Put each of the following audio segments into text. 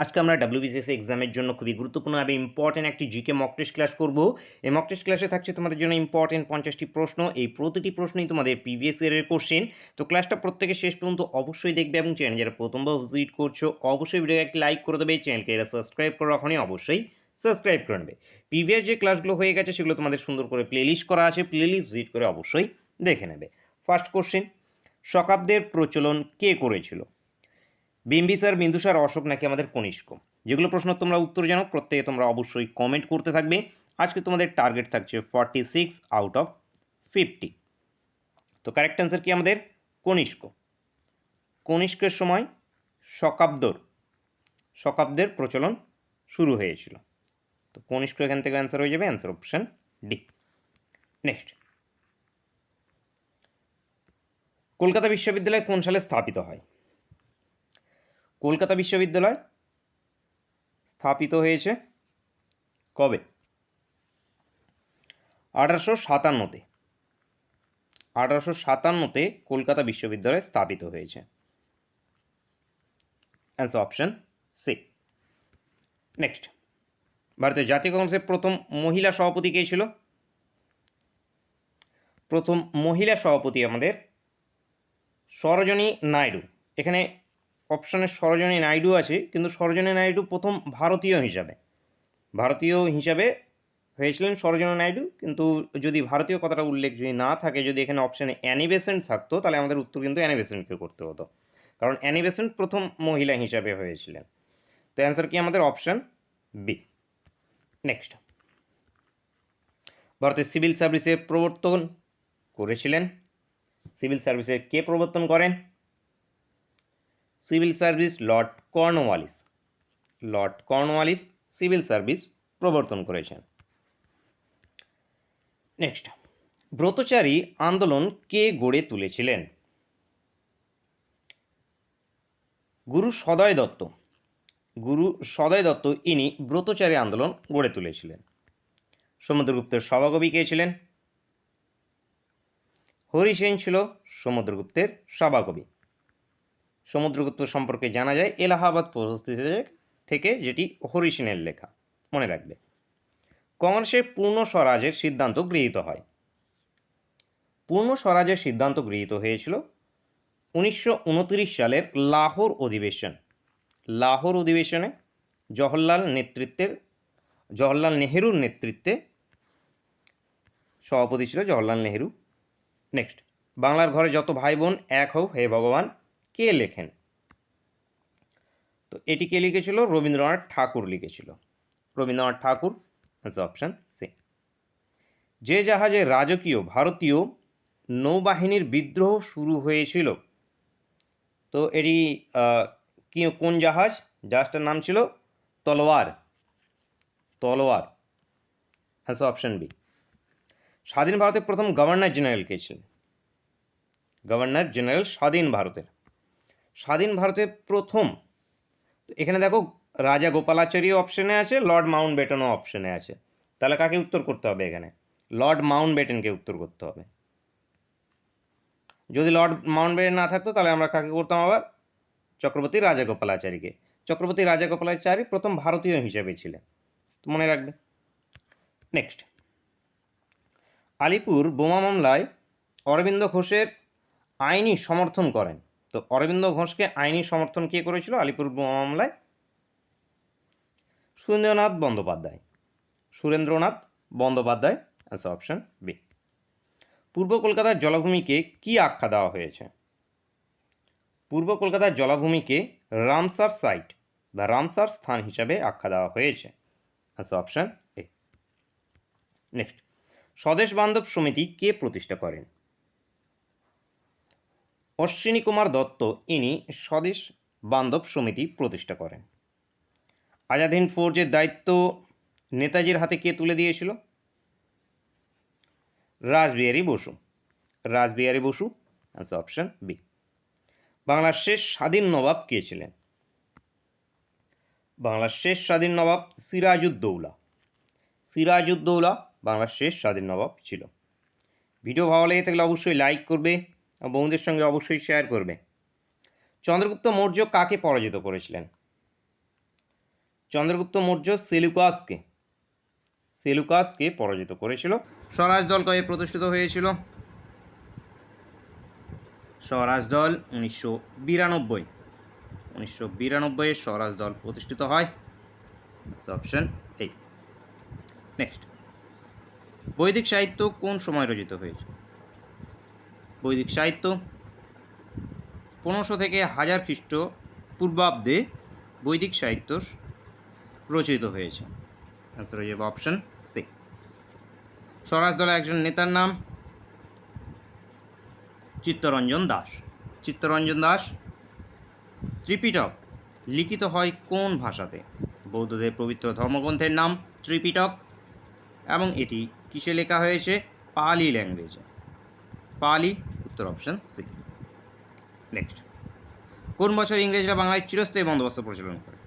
আজকে আমরা ডাব্লিউবিসিএস এক্সামের জন্য খুবই গুরুত্বপূর্ণ এবং ইম্পর্টেন্ট একটি জিকে মক টেস্ট ক্লাস করব। এই মক টেস্ট ক্লাসে থাকছে তোমাদের জন্য ইম্পর্টেন্ট 50টি প্রশ্ন। এই প্রতিটি প্রশ্নই তোমাদের প্রিভিয়াস ইয়ারের কোশ্চেন। তো ক্লাসটা প্রত্যেকে শেষ পর্যন্ত অবশ্যই দেখবে এবং চ্যানেল যারা প্রথমবার ভিজিট করছো অবশ্যই ভিডিও একটি লাইক করে দেবে, চ্যানেলকে এরা সাবস্ক্রাইব করে রাখনি অবশ্যই সাবস্ক্রাইব করে নেবে। প্রিভিয়াস যে ক্লাসগুলো হয়ে গেছে সেগুলো তোমাদের সুন্দর করে প্লেলিস্ট করা আছে, প্লেলিস্ট ভিজিট করে অবশ্যই দেখে নেবে। ফার্স্ট কোশ্চেন, শকাব্দের প্রচলন কে করেছিল? বিম্বিসার, বিন্দুসার, অশোক নাকি আমাদের কনিষ্ক? যেগুলো প্রশ্ন তোমরা উত্তর জানো প্রত্যেকে তোমরা অবশ্যই কমেন্ট করতে থাকবে। আজকে তোমাদের টার্গেট থাকছে 46 আউট অফ 50। তো কারেক্ট অ্যান্সার কি আমাদের কনিষ্ক। কনিষ্কের সময় শকাব্দের প্রচলন শুরু হয়েছিল। তো কনিষ্ক এখান থেকে অ্যান্সার হয়ে যাবে, answer option D. Next, Kolkata বিশ্ববিদ্যালয় কোন সালে স্থাপিত হয়? কলকাতা বিশ্ববিদ্যালয় স্থাপিত হয়েছে কবে? 1857-তে। 1857-তে কলকাতা বিশ্ববিদ্যালয় স্থাপিত হয়েছে, অ্যান্সার অপশন সি। নেক্সট, ভারতের জাতীয় কংগ্রেসের প্রথম মহিলা সভাপতি কে ছিল? প্রথম মহিলা সভাপতি আমাদের সরোজিনী নাইডু। এখানে অপশানে সরোজিনী নাইডু আছে, কিন্তু সরোজিনী নাইডু প্রথম ভারতীয় হিসাবে হয়েছিলেন সরোজিনী নাইডু। কিন্তু যদি ভারতীয় কথাটা উল্লেখ যদি না থাকে, যদি এখানে অপশানে অ্যানি বেসেন্ট থাকতো তাহলে আমাদের উত্তর কিন্তু অ্যানি বেসেন্টকে করতে হতো, কারণ অ্যানি বেসেন্ট প্রথম মহিলা হিসাবে হয়েছিলেন। তো অ্যান্সার কি আমাদের অপশান বি। নেক্সট, ভারতের সিভিল সার্ভিসের প্রবর্তন করেছিলেন? সিভিল সার্ভিসের কে প্রবর্তন করেন? Civil service Lord Cornwallis. Lord Cornwallis civil service প্রবর্তন করেছেন। নেক্সট, ব্রতচারী আন্দোলন কে গড়ে তুলেছিলেন? গুরু সদয় দত্ত। গুরু সদয় দত্ত ইনি ব্রতচারী আন্দোলন গড়ে তুলেছিলেন। সমুদ্রগুপ্তের সভাকবি কে ছিলেন? হরিসেন ছিল সমুদ্রগুপ্তের সভাকবি। সমুদ্রগুপ্ত সম্পর্কে জানা যায় এলাহাবাদ প্রশস্তি থেকে, যেটি হরিসেনের লেখা, মনে রাখবে। কংগ্রেসের পূর্ণ স্বরাজের সিদ্ধান্ত গৃহীত হয়? পূর্ণ স্বরাজের সিদ্ধান্ত গৃহীত হয়েছিল 1929 সালের লাহোর অধিবেশন। লাহোর অধিবেশনে জওহরলাল নেহেরুর নেতৃত্বে সভাপতি ছিল জওহরলাল নেহেরু। নেক্সট, বাংলার ঘরে যত ভাই বোন এক হও হে ভগবান কে লেখেন? তো এটি কে লিখেছিল? রবীন্দ্রনাথ ঠাকুর লিখেছিল। রবীন্দ্রনাথ ঠাকুর, অপশন সি। যে জাহাজে রাজকীয় ভারতীয় নৌবাহিনীর বিদ্রোহ শুরু হয়েছিল, তো এটি কোন জাহাজ? জাহাজটার নাম ছিল তলোয়ার। তলোয়ার, অপশন বি। স্বাধীন ভারতের প্রথম গভর্নর জেনারেল কে ছিলেন? গভর্নর জেনারেল স্বাধীন ভারতের প্রথম, এখানে দেখো রাজা গোপালাচারী অপশনে আছে, লর্ড মাউন্ট ব্যাটেনও অপশনে আছে। তাহলে কাকে উত্তর করতে হবে? এখানে লর্ড মাউন্ট ব্যাটেনকে উত্তর করতে হবে। যদি লর্ড মাউন্ট ব্যাটেন না থাকতো তাহলে আমরা কাকে করতাম? আবার চক্রবর্তী রাজাগোপালাচারীকে। চক্রবর্তী রাজাগোপালাচারী প্রথম ভারতীয় হিসেবে ছিলেন, তো মনে রাখবে। নেক্সট, আলিপুর বোমা মামলায় অরবিন্দ ঘোষের আইনি সমর্থন করেন? তো অরবিন্দ ঘোষকে আইনি সমর্থন কে করেছিল আলিপুর বোমা মামলায়? Surendranath Bandyopadhyay, option B. পূর্ব কলকাতার জলাভূমিকে কি আখ্যা দেওয়া হয়েছে? পূর্ব কলকাতার জলাভূমিকে রামসার সাইট বা রামসার স্থান হিসাবে আখ্যা দেওয়া হয়েছে, অপশন এ। নেক্সট, স্বদেশ বান্ধব সমিতি কে প্রতিষ্ঠা করেন? অশ্বিনী কুমার দত্ত ইনি স্বদেশ বান্ধব সমিতি প্রতিষ্ঠা করেন। আজাদ হিন্দ ফৌজের দায়িত্ব নেতাজির হাতে কে তুলে দিয়েছিল? Rashbehari Bose, option B. বাংলার শেষ স্বাধীন নবাব কে ছিলেন? বাংলার শেষ স্বাধীন নবাব সিরাজউদ্দৌলা বাংলার শেষ স্বাধীন নবাব ছিল। ভিডিও ভালো লেগে থাকলে অবশ্যই লাইক করবে এবং বন্ধুদের সঙ্গে অবশ্যই শেয়ার করবে। চন্দ্রগুপ্ত মৌর্য কাকে পরাজিত করেছিলেন? চন্দ্রগুপ্ত মৌর্য সেলুকাসকে পরাজিত করেছিল। স্বরাজ দল কবে প্রতিষ্ঠিত হয়েছিল? স্বরাজ দল 1992 স্বরাজ দল প্রতিষ্ঠিত হয়। Option A. নেক্সট, বৈদিক সাহিত্য কোন সময় রচিত হয়েছে? বৈদিক সাহিত্য 1500 থেকে 1000 খ্রিস্টপূর্বাব্দে বৈদিক সাহিত্য রচিত হয়েছে। অ্যান্সার হয়ে যাবে অপশন সি। স্বরাজ দলের একজন নেতার নাম চিত্তরঞ্জন দাস। ত্রিপিটক লিখিত হয় কোন ভাষাতে? বৌদ্ধদের পবিত্র ধর্মগ্রন্থের নাম ত্রিপিটক এবং এটি কিসে লেখা হয়েছে? পালি ল্যাঙ্গুয়েজে। পালি, উত্তর অপশন সি। নেক্সট, কোন বছর ইংরেজরা বাংলায় চিরস্থায়ী বন্দোবস্ত প্রচলন করে?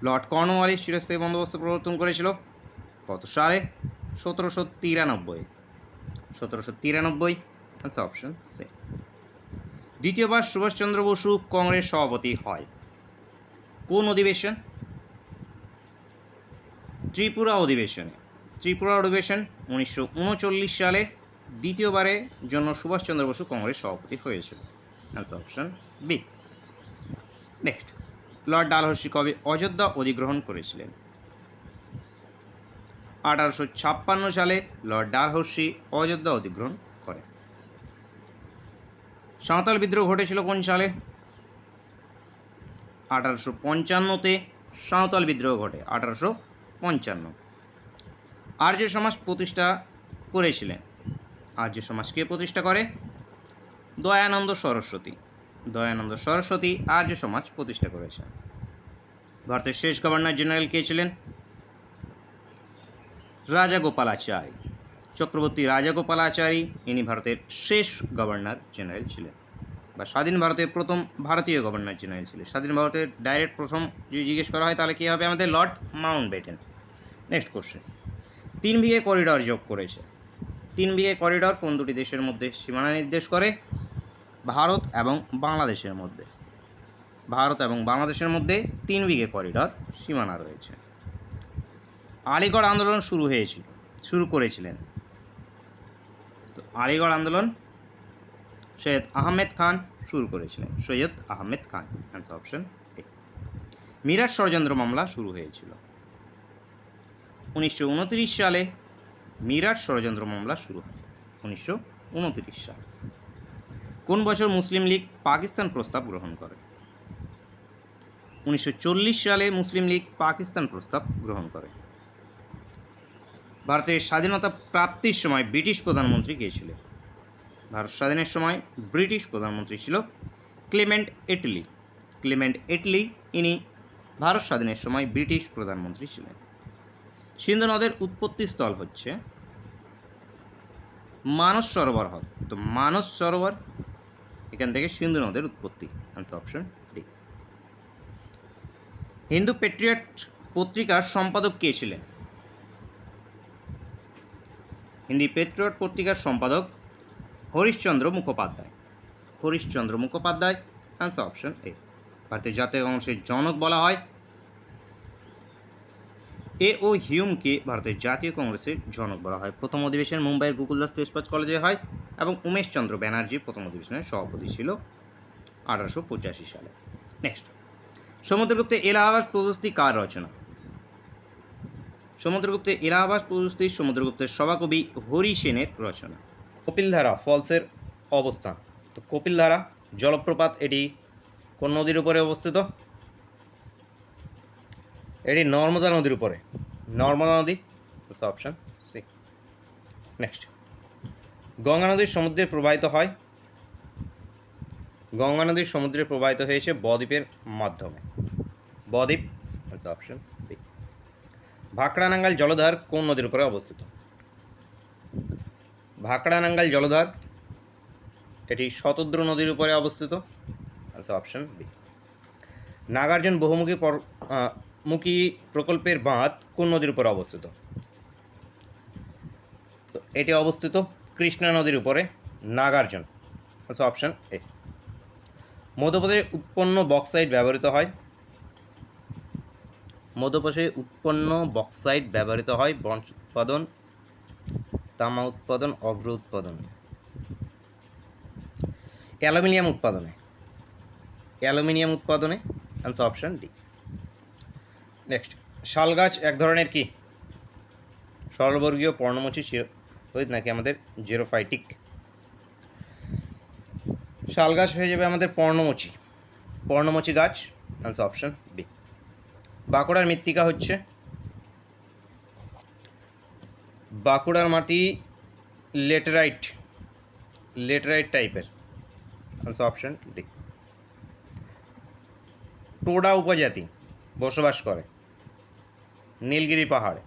লর্ড কর্নওয়ালিস চিরস্থায়ী বন্দোবস্ত প্রবর্তন করেছিল কত সালে? 1793। Option C. দ্বিতীয়বার সুভাষচন্দ্র বসু কংগ্রেস সভাপতি হয় কোন অধিবেশন? ত্রিপুরা অধিবেশন 1939 সালে দ্বিতীয়বারের জন্য সুভাষচন্দ্র বসু কংগ্রেস সভাপতি হয়েছিল। Answer option B. Next, lord Dalhousie কবে অযোধ্যা অধিগ্রহণ করেছিলেন? 1856 সালে লর্ড ডালহৌসি অযোধ্যা অধিগ্রহণ করেন। সাঁওতাল বিদ্রোহ ঘটেছিল কোন সালে? 1855-তে সাঁওতাল বিদ্রোহ ঘটে। 1855। আর্য সমাজ প্রতিষ্ঠা করেছিলেন। আর্য সমাজ কে প্রতিষ্ঠা করে? দয়ানন্দ সরস্বতী আর্য সমাজ প্রতিষ্ঠা করেছেন। ভারতের শেষ গভর্নর জেনারেল কে ছিলেন? রাজাগোপালাচারী চক্রবর্তী। রাজাগোপালাচারী ইনি ভারতের শেষ গভর্নর জেনারেল ছিলেন, বা স্বাধীন ভারতের প্রথম ভারতীয় গভর্নর জেনারেল ছিলেন। স্বাধীন ভারতের ডাইরেক্ট প্রথম যদি জিজ্ঞেস করা হয় তাহলে কী হবে? আমাদের লর্ড মাউন্টব্যাটেন। নেক্সট কোশ্চেন, 3 বিঘে করিডর যোগ করেছে। 3 বিঘে করিডর কোন দুটি দেশের মধ্যে সীমানা নির্দেশ করে? ভারত এবং বাংলাদেশের মধ্যে। 3 বিঘে করিডর সীমানা রয়েছে। আলিগড় আন্দোলন শুরু করেছিলেন। তো আলিগড় আন্দোলন সৈয়দ আহমেদ খান শুরু করেছিলেন। Answer option A. মিরাট ষড়যন্ত্র মামলা শুরু হয়েছিল 1929 সালে। মিরাট ষড়যন্ত্র মামলা শুরু হয় 1929 সাল। কোন বছর মুসলিম লীগ পাকিস্তান প্রস্তাব গ্রহণ করে? 1940 সালে মুসলিম লীগ পাকিস্তান প্রস্তাব গ্রহণ করে। ভারতের স্বাধীনতা প্রাপ্তির সময় ব্রিটিশ প্রধানমন্ত্রী কে ছিলেন? ভারত স্বাধীনের সময় ব্রিটিশ প্রধানমন্ত্রী ছিল ক্লেমেন্ট এটলি। ইনি ভারত স্বাধীনের সময় ব্রিটিশ প্রধানমন্ত্রী ছিলেন। সিন্ধু নদের উৎপত্তি স্থল হচ্ছে মানস সরোবর হ্রদ। তো মানস সরোবর, এখান থেকে সিন্ধু নদের উৎপত্তি। Answer option D. Hindu patriot পত্রিকার সম্পাদক কে ছিলেন? হিন্দি পেট্রিয়ট পত্রিকার সম্পাদক Harishchandra Mukhopadhyay. Answer option A. ভারতের জাতীয় কংগ্রেসের জনক বলা হয়? A.O. হিউমকে ভারতের জাতীয় কংগ্রেসের জনক বলা হয়। প্রথম অধিবেশন মুম্বাইয়ের গোকুলদাস তেজপাত কলেজে হয় এবং উমেশ চন্দ্র ব্যানার্জি প্রথম অধিবেশনের সভাপতি ছিল 1885 সালে। নেক্সট, সমুদ্রগুপ্তের এলাহাবাদ প্রশস্তি কার রচনা? সমুদ্রগুপ্তের এলাহাবাদ প্রশস্তি সমুদ্রগুপ্তের সভাকবি হরি সেনের রচনা। কপিলধারা ফলসের অবস্থান। তো কপিলধারা জলপ্রপাত এটি কোন নদীর উপরে অবস্থিত? এটি নর্মদা নদীর উপরে। নর্মদা নদী, অপশন সি। নেক্সট, গঙ্গা নদীর সমুদ্রে প্রবাহিত হয়? গঙ্গা নদীর সমুদ্রে প্রবাহিত হয়েছে বদ্বীপের মাধ্যমে। বদ্বীপ, অপশন বি। ভাকড়ানাঙ্গাল জলধার কোন নদীর উপরে অবস্থিত? ভাকড়ানাঙ্গাল জলধার এটি শতদ্রু নদীর উপরে অবস্থিত। Option B. নাগার্জুন বহুমুখী প্রকল্পের বাঁধ কোন নদীর উপরে অবস্থিত? তো এটি অবস্থিত কৃষ্ণা নদীর উপরে। Nagarjuna, option A. মধ্যপ্রদেশে উৎপন্ন বক্সাইট ব্যবহৃত হয়? মধ্যপ্রাচ্যে উৎপন্ন বক্সাইট ব্যবহৃত হয় ব্রোঞ্জ উৎপাদন, তামা উৎপাদন, অভ্র উৎপাদন, অ্যালুমিনিয়াম উৎপাদনে, অ্যালুমিনিয়াম উৎপাদনে। Answer option D. নেক্সট, শাল গাছ এক ধরনের কি? সরলবর্গীয় পর্ণমোচী চিরহরিৎ নাকি আমাদের জেরোফাইটিক? শাল গাছ হয়ে যাবে আমাদের পর্ণমোচী, পর্ণমোচী গাছ। Answer option B. বাঁকুড়ার মৃত্তিকা হচ্ছে, বাঁকুড়ার মাটি লেটেরাইট, লেটেরাইট টাইপের। Answer option D. টোডা উপজাতি বসবাস করে নীলগিরি পাহাড়ে,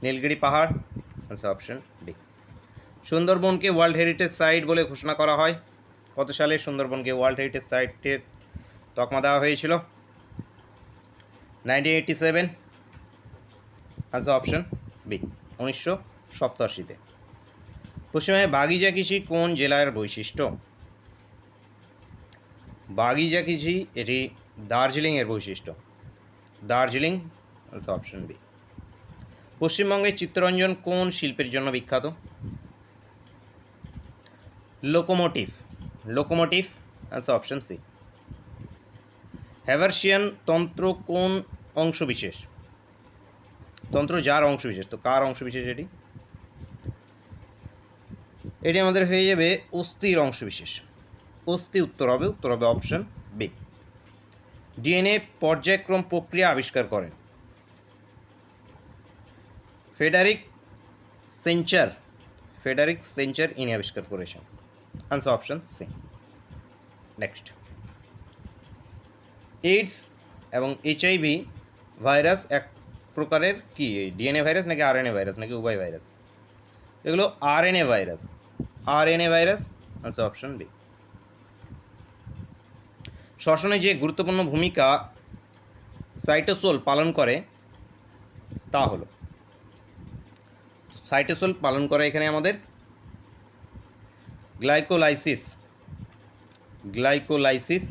নীলগিরি পাহাড়। Answer option D. সুন্দরবনকে ওয়ার্ল্ড হেরিটেজ সাইট বলে ঘোষণা করা হয় কত সালে? সুন্দরবনকে ওয়ার্ল্ড হেরিটেজ সাইটের তকমা দেওয়া হয়েছিল 1987। আনসার অপশন বি, 1987-তে। পশ্চিমবঙ্গে বাগিচা কৃষি কোন জেলার বৈশিষ্ট্য? বাগিচা কৃষি এটি দার্জিলিংয়ের বৈশিষ্ট্য, দার্জিলিং। Answer option B. পশ্চিমবঙ্গের চিত্তরঞ্জন কোন শিল্পের জন্য বিখ্যাত? Locomotive, locomotive. Answer option C. Haversian তন্ত্র কোন অংশবিশেষ? তন্ত্র যার অংশবিশেষ, তো কার অংশবিশেষ এটি? এটি আমাদের হয়ে যাবে অস্থির অংশবিশেষ, অস্থি। উত্তর হবে অপশন বি। ডিএনএ পর্যায়ক্রম প্রক্রিয়া আবিষ্কার করেন ফ্রেডারিক সেঞ্চার, ফ্রেডারিক সেঞ্চার ইনি আবিষ্কার করেছেন। Answer option C. Next, AIDS এবং এইচআইভি ভাইরাস এক প্রকারের কি? ডিএনএ ভাইরাস নাকি আরএনএ ভাইরাস নাকি উভয় ভাইরাস? এগুলো RNA virus, RNA virus. Answer option B. শ্বসনে যে গুরুত্বপূর্ণ ভূমিকা সাইটোসোল পালন করে তা হলো, সাইটোসোল পালন করে এখানে আমাদের গ্লাইকোলাইসিস, গ্লাইকোলাইসিস।